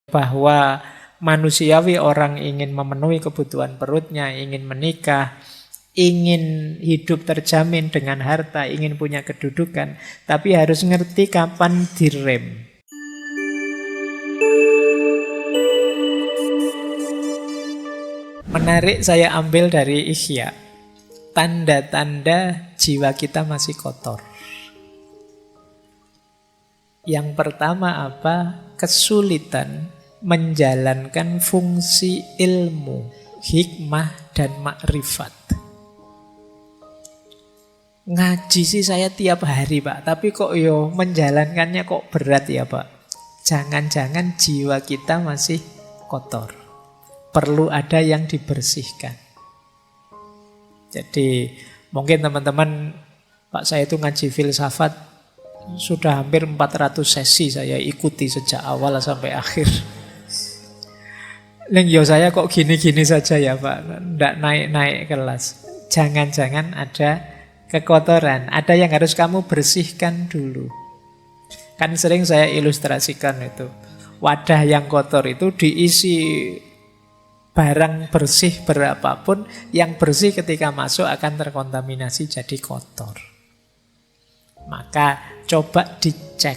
bahwa manusiawi orang ingin memenuhi kebutuhan perutnya, ingin menikah, ingin hidup terjamin dengan harta, ingin punya kedudukan, tapi harus ngerti kapan direm. Menarik saya ambil dari Ihya, tanda-tanda jiwa kita masih kotor. Yang pertama apa? Kesulitan menjalankan fungsi ilmu, hikmah, dan makrifat. Ngaji sih saya tiap hari Pak, tapi kok menjalankannya kok berat ya Pak. Jangan-jangan jiwa kita masih kotor. Perlu ada yang dibersihkan. Jadi mungkin teman-teman, Pak saya itu ngaji filsafat sudah hampir 400 sesi saya ikuti sejak awal sampai akhir. Saya kok gini-gini saja ya Pak, nggak naik-naik kelas. Jangan-jangan ada kekotoran, ada yang harus kamu bersihkan dulu. Kan sering saya ilustrasikan itu, wadah yang kotor itu diisi barang bersih berapapun, yang bersih ketika masuk akan terkontaminasi jadi kotor. Maka coba dicek,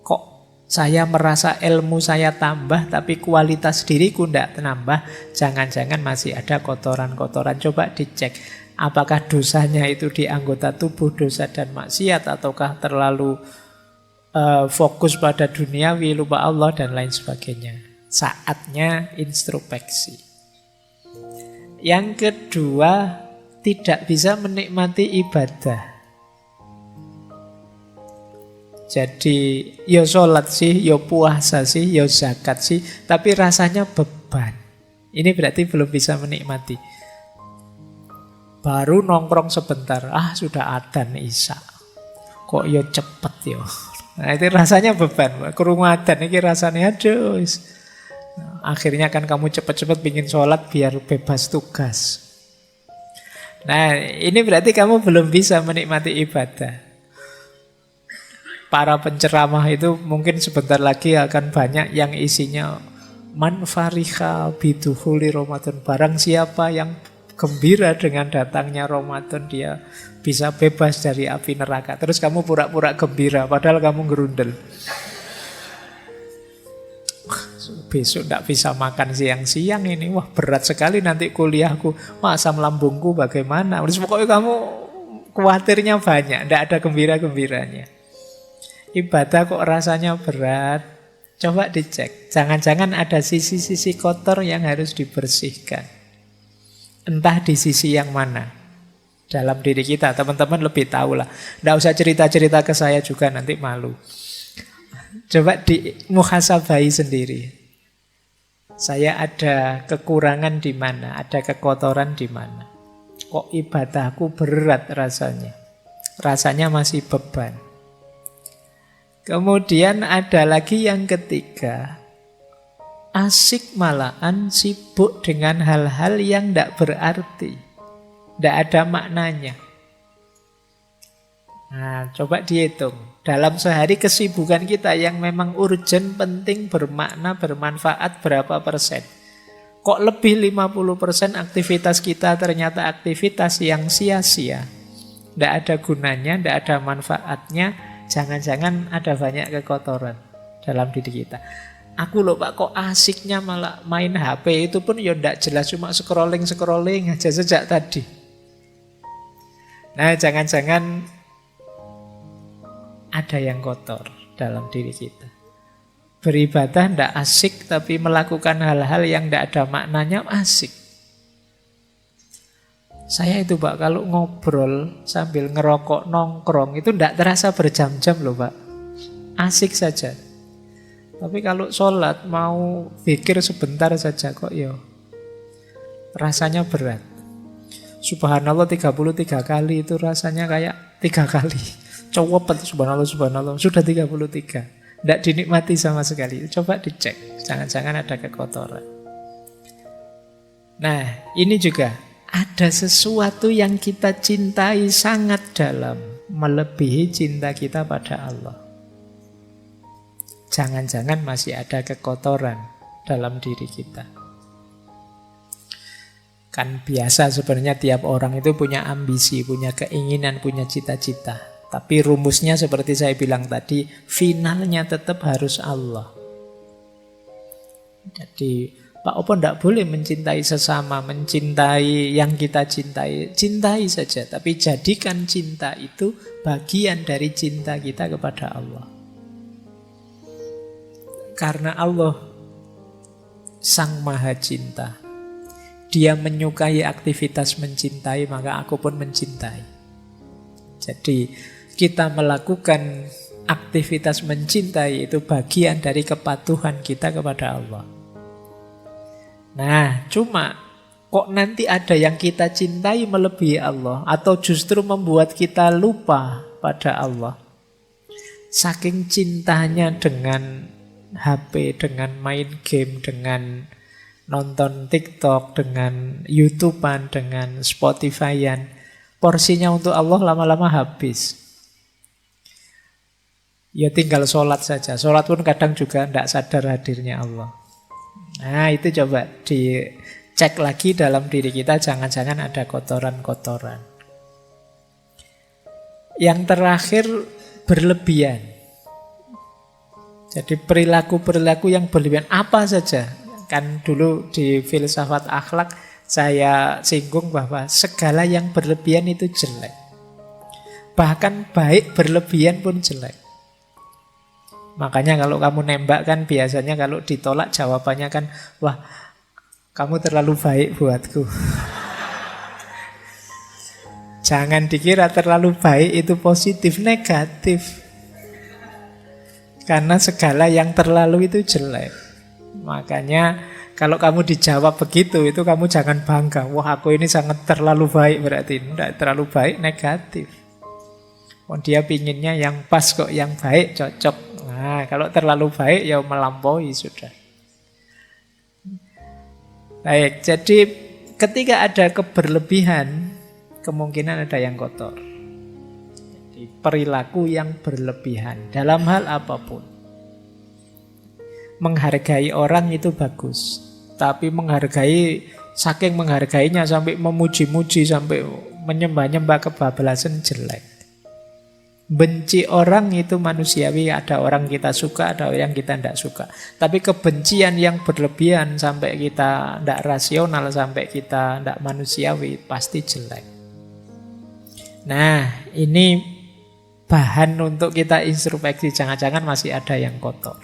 kok saya merasa ilmu saya tambah tapi kualitas diriku tidak nambah, jangan-jangan masih ada kotoran-kotoran. Coba dicek, apakah dosanya itu di anggota tubuh, dosa dan maksiat, ataukah terlalu fokus pada duniawi, lupa Allah dan lain sebagainya. Saatnya introspeksi. Yang kedua, tidak bisa menikmati ibadah. Jadi sholat sih, puasa sih, zakat sih, tapi rasanya beban. Ini berarti belum bisa menikmati. Baru nongkrong sebentar, sudah adzan isya. Kok cepet. Nah itu rasanya beban. Krungu adzan ini rasanya aduh. Akhirnya kan kamu cepet-cepet pingin sholat biar bebas tugas. Nah ini berarti kamu belum bisa menikmati ibadah. Para penceramah itu mungkin sebentar lagi akan banyak yang isinya man fariha bidukhuli Ramadan. Barang siapa yang gembira dengan datangnya Ramadan, dia bisa bebas dari api neraka. Terus kamu pura-pura gembira padahal kamu gerundel. Besok tidak bisa makan siang-siang ini. Wah berat sekali nanti kuliahku. Asam lambungku bagaimana? Terus pokoknya kamu khawatirnya banyak, tidak ada gembira-gembiranya. Ibadah kok rasanya berat. Coba dicek, jangan-jangan ada sisi-sisi kotor yang harus dibersihkan. Entah di sisi yang mana dalam diri kita. Teman-teman lebih tahu lah. Tidak usah cerita-cerita ke saya juga, nanti malu. Coba dimuhasabai sendiri. Saya ada kekurangan di mana, ada kekotoran di mana. Kok ibadahku berat rasanya. Rasanya masih beban. Kemudian ada lagi yang ketiga, asik malahan sibuk dengan hal-hal yang tidak berarti, tidak ada maknanya. Nah, coba dihitung. Dalam sehari kesibukan kita yang memang urgent, penting, bermakna, bermanfaat berapa persen? Kok lebih 50% aktivitas kita ternyata aktivitas yang sia-sia, tidak ada gunanya, tidak ada manfaatnya. Jangan-jangan ada banyak kekotoran dalam diri kita. Aku loh Pak, kok asiknya malah main HP, itu pun tidak jelas, cuma scrolling aja sejak tadi. Nah jangan-jangan ada yang kotor dalam diri kita. Beribadah tidak asik, tapi melakukan hal-hal yang tidak ada maknanya asik. Saya itu Pak, kalau ngobrol sambil ngerokok nongkrong itu tidak terasa berjam-jam loh Pak. Asik saja. Tapi kalau sholat mau pikir sebentar saja kok rasanya berat. Subhanallah 33 kali itu rasanya kayak 3 kali. Cowopet subhanallah sudah 33. Tidak dinikmati sama sekali. Coba dicek, jangan-jangan ada kekotoran. Nah ini juga ada sesuatu yang kita cintai sangat dalam, melebihi cinta kita pada Allah. Jangan-jangan masih ada kekotoran dalam diri kita. Kan biasa sebenarnya tiap orang itu punya ambisi, punya keinginan, punya cita-cita. Tapi rumusnya seperti saya bilang tadi, finalnya tetap harus Allah. Jadi Pak Opo tidak boleh mencintai sesama, mencintai yang kita cintai. Cintai saja, tapi jadikan cinta itu bagian dari cinta kita kepada Allah. Karena Allah Sang Maha Cinta. Dia menyukai aktivitas mencintai, maka aku pun mencintai. Jadi kita melakukan aktivitas mencintai itu bagian dari kepatuhan kita kepada Allah. Nah, cuma kok nanti ada yang kita cintai melebihi Allah, atau justru membuat kita lupa pada Allah. Saking cintanya dengan HP, dengan main game, dengan nonton TikTok, dengan YouTubean, dengan Spotifyan, porsinya untuk Allah lama-lama habis. Ya tinggal sholat saja. Sholat pun kadang juga tidak sadar hadirnya Allah. Nah itu coba dicek lagi dalam diri kita, jangan-jangan ada kotoran-kotoran. Yang terakhir, berlebihan. Jadi perilaku-perilaku yang berlebihan apa saja. Kan dulu di filsafat akhlak saya singgung bahwa segala yang berlebihan itu jelek. Bahkan baik berlebihan pun jelek. Makanya kalau kamu nembak kan biasanya kalau ditolak jawabannya kan, wah kamu terlalu baik buatku. Jangan dikira terlalu baik itu positif, negatif. Karena segala yang terlalu itu jelek. Makanya kalau kamu dijawab begitu, itu kamu jangan bangga. Wah aku ini sangat terlalu baik, berarti tidak terlalu baik, negatif. Oh, dia pinginnya yang pas kok, yang baik, cocok. Nah kalau terlalu baik ya melampaui sudah. Baik, jadi ketika ada keberlebihan, kemungkinan ada yang kotor. Jadi perilaku yang berlebihan dalam hal apapun. Menghargai orang itu bagus, tapi saking menghargainya sampai memuji-muji, sampai menyembah-nyembah kebablasan jelek. Benci orang itu manusiawi, ada orang kita suka, ada orang kita tidak suka. Tapi kebencian yang berlebihan sampai kita tidak rasional, sampai kita tidak manusiawi, pasti jelek. Nah, ini bahan untuk kita introspeksi, jangan-jangan masih ada yang kotor.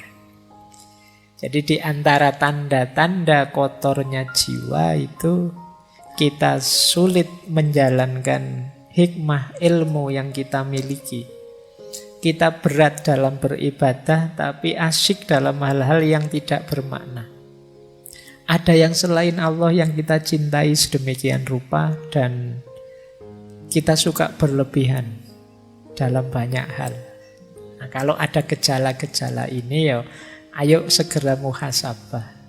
Jadi di antara tanda-tanda kotornya jiwa itu kita sulit menjalankan hikmah ilmu yang kita miliki. Kita berat dalam beribadah tapi asyik dalam hal-hal yang tidak bermakna. Ada yang selain Allah yang kita cintai sedemikian rupa dan kita suka berlebihan dalam banyak hal. Nah, kalau ada gejala-gejala ini ya ayo segera muhasabah.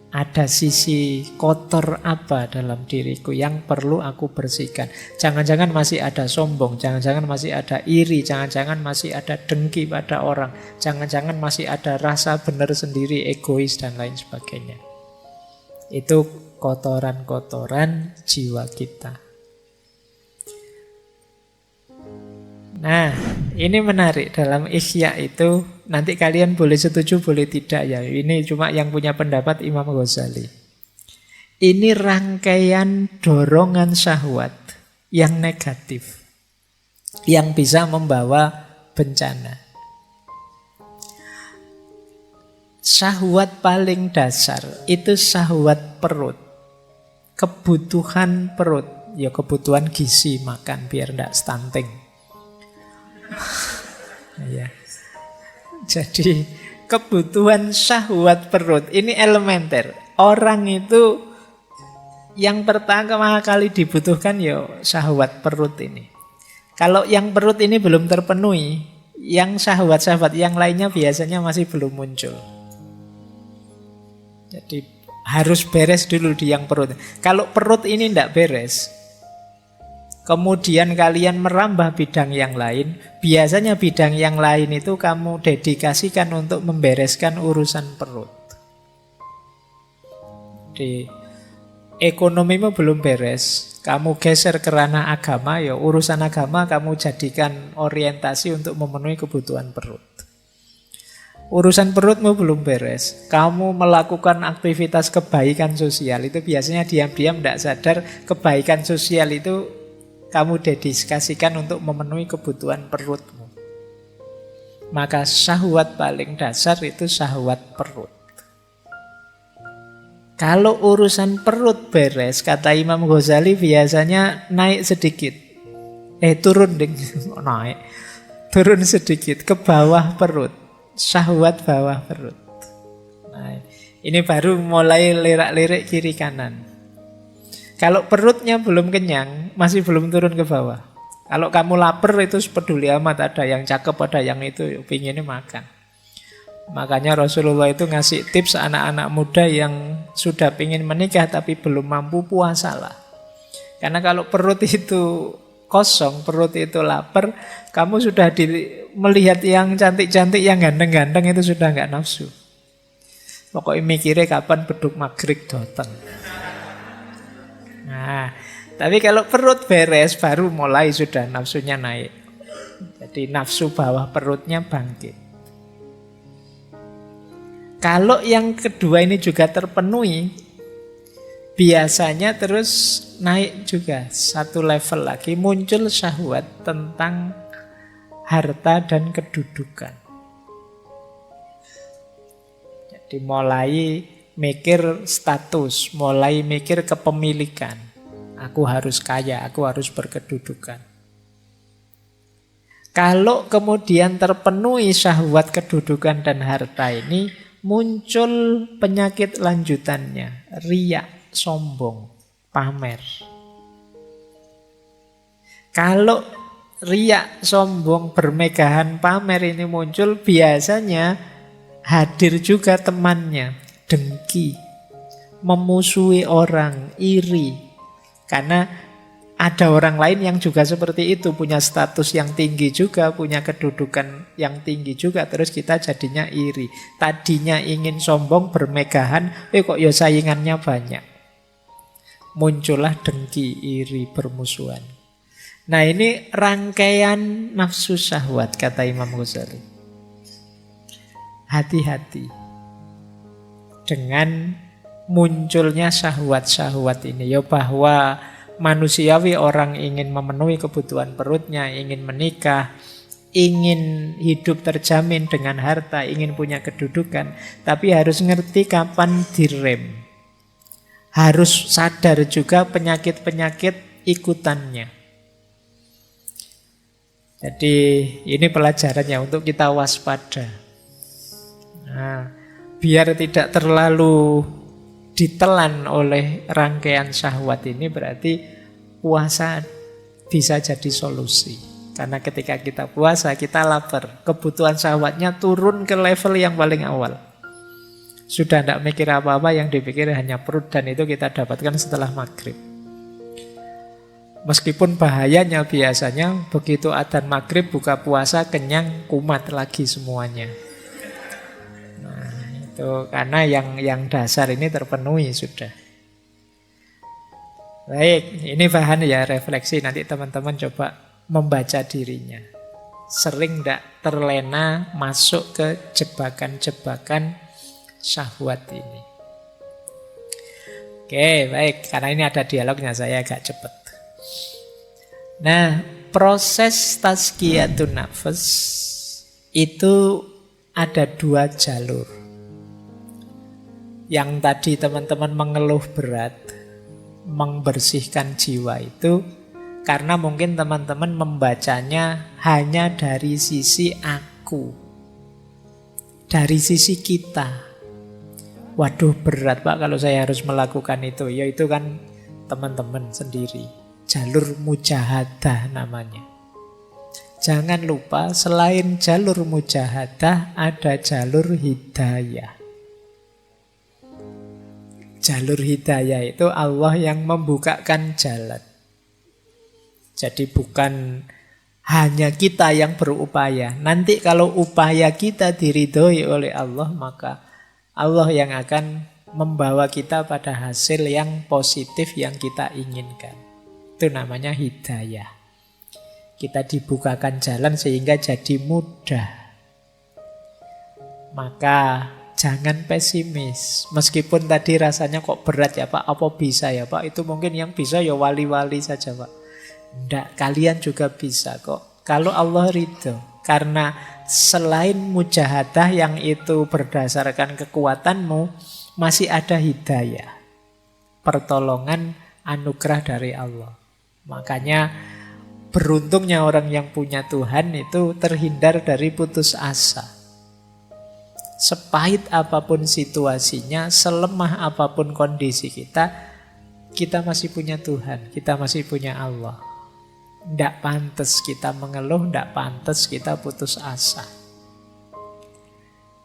Ada sisi kotor apa dalam diriku yang perlu aku bersihkan. Jangan-jangan masih ada sombong, jangan-jangan masih ada iri, jangan-jangan masih ada dengki pada orang, jangan-jangan masih ada rasa benar sendiri, egois dan lain sebagainya. Itu kotoran-kotoran jiwa kita. Nah, ini menarik dalam Ihya itu. Nanti kalian boleh setuju, boleh tidak ya. Ini cuma yang punya pendapat Imam Ghazali. Ini rangkaian dorongan syahwat yang negatif, yang bisa membawa bencana. Syahwat paling dasar itu syahwat perut. Kebutuhan perut. Ya kebutuhan gizi, makan biar tidak stunting. Ya. Jadi kebutuhan syahwat perut ini elementer. Orang itu yang pertama kali dibutuhkan ya syahwat perut ini. Kalau yang perut ini belum terpenuhi, yang syahwat-syahwat yang lainnya biasanya masih belum muncul. Jadi harus beres dulu di yang perut. Kalau perut ini tidak beres, kemudian kalian merambah bidang yang lain, biasanya bidang yang lain itu kamu dedikasikan untuk membereskan urusan perut. Di ekonomimu belum beres, kamu geser ke ranah agama, ya urusan agama kamu jadikan orientasi untuk memenuhi kebutuhan perut. Urusan perutmu belum beres, kamu melakukan aktivitas kebaikan sosial, itu biasanya diam-diam tidak sadar kebaikan sosial itu kamu dedikasikan untuk memenuhi kebutuhan perutmu. Maka syahwat paling dasar itu syahwat perut. Kalau urusan perut beres, kata Imam Ghazali biasanya naik sedikit. Turun ding, naik. Turun sedikit ke bawah perut. Syahwat bawah perut. Nah, ini baru mulai lirak-lirik kiri kanan. Kalau perutnya belum kenyang, masih belum turun ke bawah. Kalau kamu lapar itu peduli amat, ada yang cakep, ada yang itu, pinginnya makan. Makanya Rasulullah itu ngasih tips anak-anak muda yang sudah pingin menikah tapi belum mampu, puasalah. Karena kalau perut itu kosong, perut itu lapar, kamu sudah melihat yang cantik-cantik, yang ganteng-ganteng itu sudah nggak nafsu. Pokoknya mikirnya kapan beduk maghrib datang. Nah, tapi kalau perut beres baru mulai sudah nafsunya naik. Jadi nafsu bawah perutnya bangkit. Kalau yang kedua ini juga terpenuhi, biasanya terus naik juga satu level lagi, muncul syahwat tentang harta dan kedudukan. Jadi mulai mikir status, mulai mikir kepemilikan. Aku harus kaya, aku harus berkedudukan. Kalau kemudian terpenuhi syahwat kedudukan dan harta ini, muncul penyakit lanjutannya, riya, sombong, pamer. Kalau riya, sombong, bermegahan, pamer ini muncul, biasanya hadir juga temannya. Dengki, memusuhi orang, iri. Karena ada orang lain yang juga seperti itu, punya status yang tinggi juga, punya kedudukan yang tinggi juga, terus kita jadinya iri. Tadinya ingin sombong, bermegahan, kok ya saingannya banyak. Muncullah dengki, iri, permusuhan. Nah, ini rangkaian nafsu syahwat, kata Imam Ghazali. Hati-hati dengan munculnya syahwat-syahwat ini, ya bahwa manusiawi orang ingin memenuhi kebutuhan perutnya, ingin menikah, ingin hidup terjamin dengan harta, ingin punya kedudukan, tapi harus ngerti kapan direm. Harus sadar juga penyakit-penyakit ikutannya. Jadi ini pelajarannya untuk kita waspada. Nah, biar tidak terlalu ditelan oleh rangkaian syahwat ini, berarti puasa bisa jadi solusi. Karena ketika kita puasa, kita lapar, kebutuhan syahwatnya turun ke level yang paling awal. Sudah tidak mikir apa-apa, yang dipikir hanya perut, dan itu kita dapatkan setelah maghrib. Meskipun bahayanya biasanya begitu adzan maghrib buka puasa, kenyang, kumat lagi semuanya. Karena yang dasar ini terpenuhi sudah. Baik, ini bahan ya refleksi. Nanti teman-teman coba membaca dirinya. Sering tidak terlena masuk ke jebakan-jebakan syahwat ini. Oke, baik. Karena ini ada dialognya, saya agak cepat. Nah, proses tazkiyatun nafs itu ada dua jalur. Yang tadi teman-teman mengeluh berat, membersihkan jiwa itu karena mungkin teman-teman membacanya hanya dari sisi aku, dari sisi kita. Waduh, berat Pak kalau saya harus melakukan itu. Ya itu kan teman-teman sendiri. Jalur mujahadah namanya. Jangan lupa selain jalur mujahadah ada jalur hidayah. Jalur hidayah itu Allah yang membukakan jalan. Jadi bukan hanya kita yang berupaya. Nanti kalau upaya kita diridhoi oleh Allah, maka Allah yang akan membawa kita pada hasil yang positif yang kita inginkan. Itu namanya hidayah. Kita dibukakan jalan sehingga jadi mudah. Maka jangan pesimis. Meskipun tadi rasanya kok berat ya Pak, apa bisa ya Pak? Itu mungkin yang bisa ya wali-wali saja Pak. Tidak, kalian juga bisa kok. Kalau Allah ridho. Karena selain mujahadah yang itu berdasarkan kekuatanmu, masih ada hidayah. Pertolongan anugerah dari Allah. Makanya beruntungnya orang yang punya Tuhan itu terhindar dari putus asa. Sepahit apapun situasinya, selemah apapun kondisi kita masih punya Tuhan, kita masih punya Allah. Tidak pantas kita mengeluh, tidak pantas kita putus asa.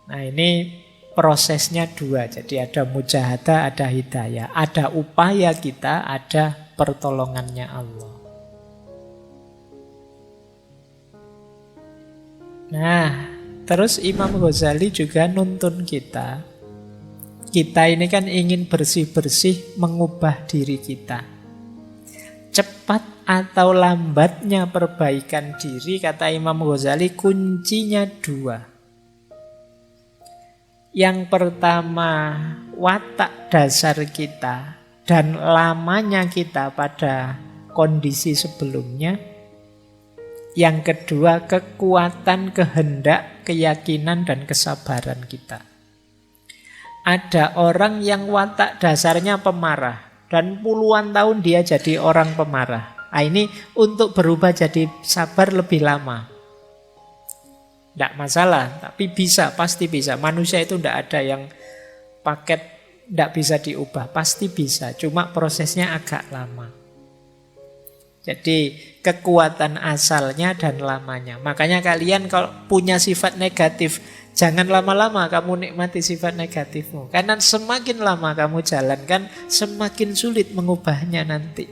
Nah ini prosesnya dua. Jadi ada mujahadah, ada hidayah. Ada upaya kita, ada pertolongannya Allah. Nah, terus Imam Ghazali juga nuntun kita. Kita ini kan ingin bersih-bersih mengubah diri kita. Cepat atau lambatnya perbaikan diri, kata Imam Ghazali, kuncinya dua. Yang pertama, watak dasar kita dan lamanya kita pada kondisi sebelumnya. Yang kedua, kekuatan, kehendak, keyakinan, dan kesabaran kita. Ada orang yang watak dasarnya pemarah, dan puluhan tahun dia jadi orang pemarah. Nah, ini untuk berubah jadi sabar lebih lama. Tidak masalah, tapi bisa, pasti bisa. Manusia itu tidak ada yang paket tidak bisa diubah, pasti bisa. Cuma prosesnya agak lama. Jadi kekuatan asalnya dan lamanya. Makanya kalian kalau punya sifat negatif, jangan lama-lama kamu nikmati sifat negatifmu. Karena semakin lama kamu jalankan, semakin sulit mengubahnya nanti.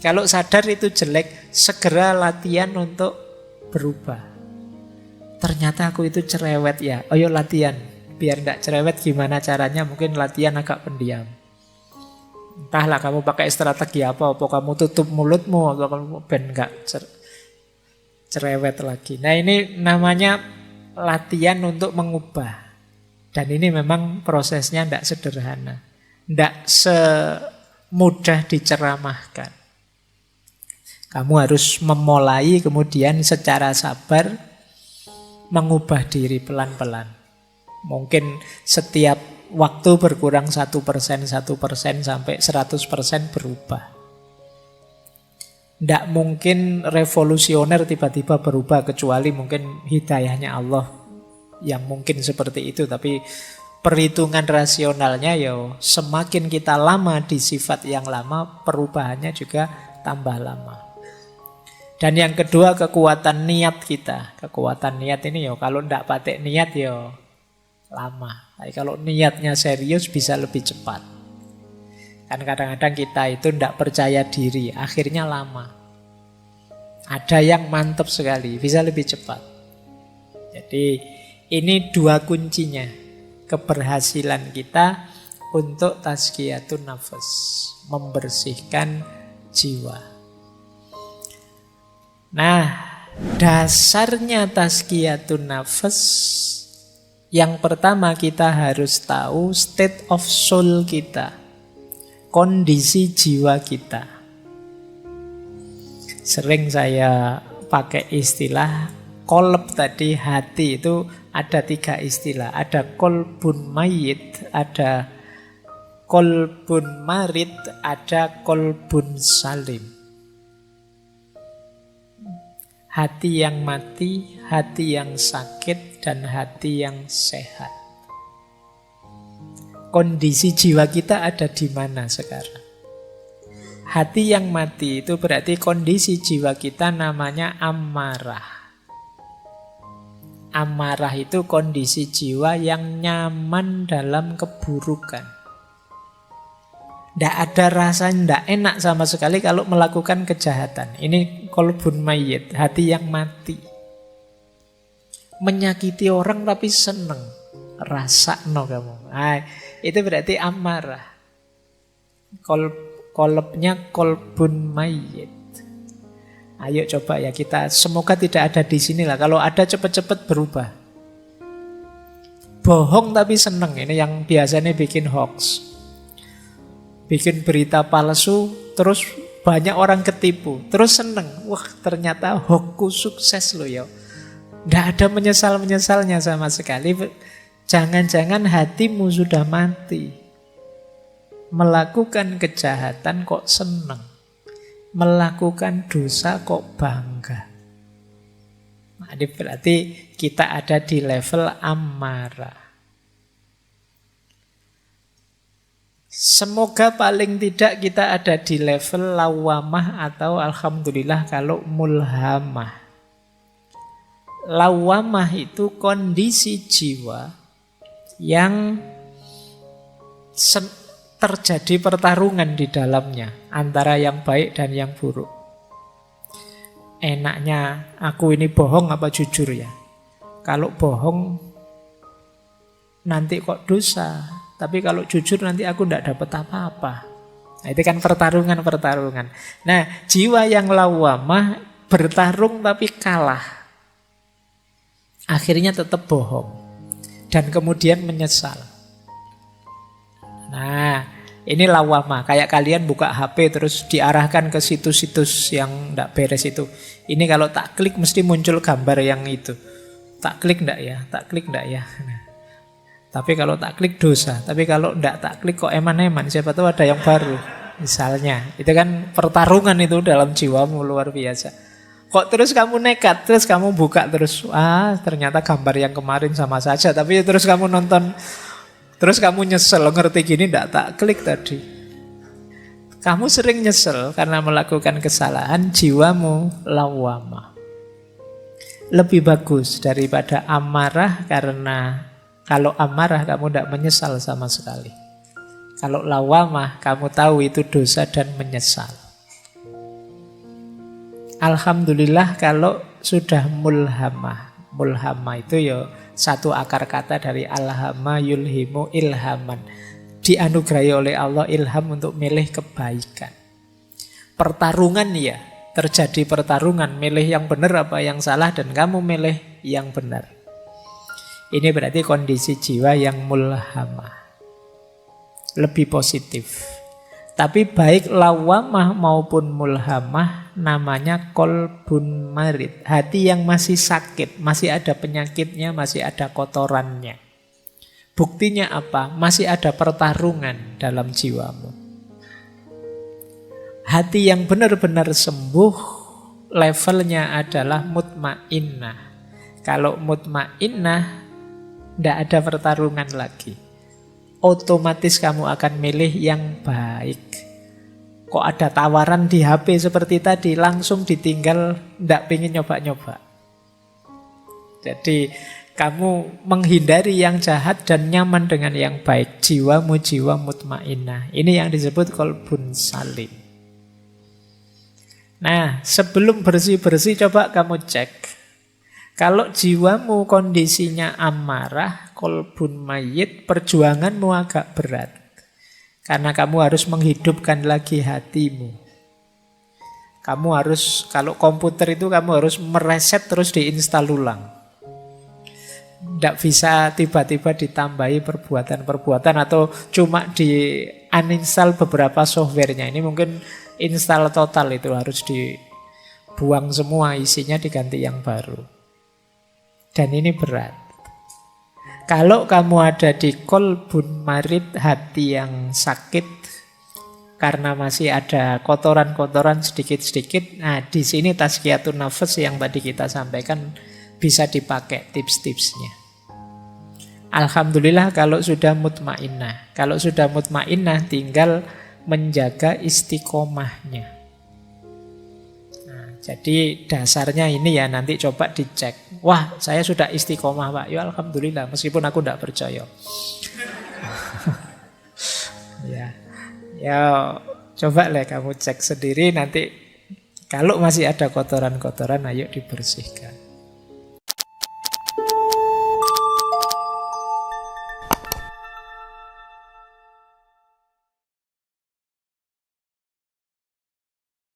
Kalau sadar itu jelek, segera latihan untuk berubah. Ternyata aku itu cerewet ya. Ayo latihan. Biar tidak cerewet gimana caranya? Mungkin latihan agak pendiam. Entahlah kamu pakai strategi apa kamu tutup mulutmu, atau kamu ben enggak cerewet lagi. Nah ini namanya latihan untuk mengubah. Dan ini memang prosesnya tidak sederhana. Tidak semudah diceramahkan. Kamu harus memulai kemudian secara sabar mengubah diri pelan-pelan. Mungkin setiap waktu berkurang 1%, 1% sampai 100% berubah. Tidak mungkin revolusioner tiba-tiba berubah kecuali mungkin hidayahnya Allah yang mungkin seperti itu. Tapi perhitungan rasionalnya ya semakin kita lama di sifat yang lama, perubahannya juga tambah lama. Dan yang kedua kekuatan niat kita. Kekuatan niat ini ya kalau tidak pakai niat ya lama. Tapi kalau niatnya serius bisa lebih cepat. Kan kadang-kadang kita itu tidak percaya diri, akhirnya lama. Ada yang mantap sekali, bisa lebih cepat. Jadi ini dua kuncinya keberhasilan kita untuk tazkiyatun nafas, membersihkan jiwa. Nah, dasarnya tazkiyatun nafas, yang pertama kita harus tahu state of soul kita, kondisi jiwa kita. Sering saya pakai istilah kolb tadi, hati itu ada 3 istilah. Ada kolbun mayit, ada kolbun marid, ada kolbun salim. Hati yang mati, hati yang sakit, dan hati yang sehat. Kondisi jiwa kita ada di mana sekarang? Hati yang mati itu berarti kondisi jiwa kita namanya amarah. Amarah itu kondisi jiwa yang nyaman dalam keburukan. Tidak ada rasa tidak enak sama sekali kalau melakukan kejahatan. Ini qalbun mayyit, hati yang mati. Menyakiti orang tapi seneng. Rasakno kamu. Itu berarti amarah. Kolbnya qalbun mayyit. Ayo coba ya kita, semoga tidak ada di sini lah. Kalau ada cepat-cepat berubah. Bohong tapi seneng, ini yang biasanya bikin hoax. Bikin berita palsu, terus banyak orang ketipu, terus seneng. Wah ternyata hoaxku sukses loh ya. Tidak ada menyesal-menyesalnya sama sekali. Jangan-jangan hatimu sudah mati. Melakukan kejahatan kok seneng. Melakukan dosa kok bangga. Nah, ini berarti kita ada di level amarah. Semoga paling tidak kita ada di level lawamah atau alhamdulillah kalau mulhamah. Lawamah itu kondisi jiwa yang terjadi pertarungan di dalamnya antara yang baik dan yang buruk. Enaknya aku ini bohong apa jujur ya? Kalau bohong nanti kok dosa. Tapi kalau jujur nanti aku tidak dapat apa-apa. Nah, itu kan pertarungan-pertarungan. Nah, jiwa yang lawamah bertarung tapi kalah. Akhirnya tetap bohong. Dan kemudian menyesal. Nah, ini lawamah. Kayak kalian buka HP terus diarahkan ke situs-situs yang tidak beres itu. Ini kalau tak klik mesti muncul gambar yang itu. Tak klik enggak ya? Tak klik enggak ya? Nah. Tapi kalau tak klik dosa. Tapi kalau enggak tak klik kok eman-eman. Siapa tahu ada yang baru. Misalnya. Itu kan pertarungan itu dalam jiwamu luar biasa. Kok terus kamu nekat. Terus kamu buka terus. Ternyata gambar yang kemarin sama saja. Tapi terus kamu nonton. Terus kamu nyesel. Ngerti gini enggak tak klik tadi. Kamu sering nyesel karena melakukan kesalahan. Jiwamu lawamah. Lebih bagus daripada amarah karena kalau amarah kamu tidak menyesal sama sekali. Kalau lawamah kamu tahu itu dosa dan menyesal. Alhamdulillah kalau sudah mulhamah. Mulhamah itu ya satu akar kata dari alhama yulhimu ilhaman. Dianugerahi oleh Allah ilham untuk milih kebaikan. Pertarungan ya, terjadi pertarungan. Milih yang benar apa yang salah dan kamu milih yang benar. Ini berarti kondisi jiwa yang mulhamah. Lebih positif. Tapi baik lawamah maupun mulhamah namanya qalbun marid. Hati yang masih sakit, masih ada penyakitnya, masih ada kotorannya. Buktinya apa? Masih ada pertarungan dalam jiwamu. Hati yang benar-benar sembuh levelnya adalah mutmainnah. Kalau mutmainnah tidak ada pertarungan lagi. Otomatis kamu akan milih yang baik. Kok ada tawaran di HP seperti tadi, langsung ditinggal, tidak pengen nyoba-nyoba. Jadi kamu menghindari yang jahat dan nyaman dengan yang baik. Jiwamu jiwa mutmainnah. Ini yang disebut qalbun salim. Nah, sebelum bersih-bersih coba kamu cek. Kalau jiwamu kondisinya amarah, qalbun mayyit, perjuanganmu agak berat. Karena kamu harus menghidupkan lagi hatimu. Kamu harus, kalau komputer itu kamu harus mereset terus diinstal ulang. Tidak bisa tiba-tiba ditambahi perbuatan-perbuatan atau cuma di uninstall beberapa softwarenya. Ini mungkin install total itu harus dibuang semua, isinya diganti yang baru. Dan ini berat. Kalau kamu ada di qalbun marid, hati yang sakit karena masih ada kotoran-kotoran sedikit-sedikit, nah di sini tazkiyatun nafas yang tadi kita sampaikan bisa dipakai tips-tipsnya. Alhamdulillah kalau sudah mutmainnah. Kalau sudah mutmainnah tinggal menjaga istiqomahnya. Jadi dasarnya ini ya, nanti coba dicek. Wah, saya sudah istiqomah Pak. Ya Alhamdulillah, meskipun aku tidak percaya. Ya, Ya, coba lah kamu cek sendiri nanti. Kalau masih ada kotoran-kotoran, ayo dibersihkan.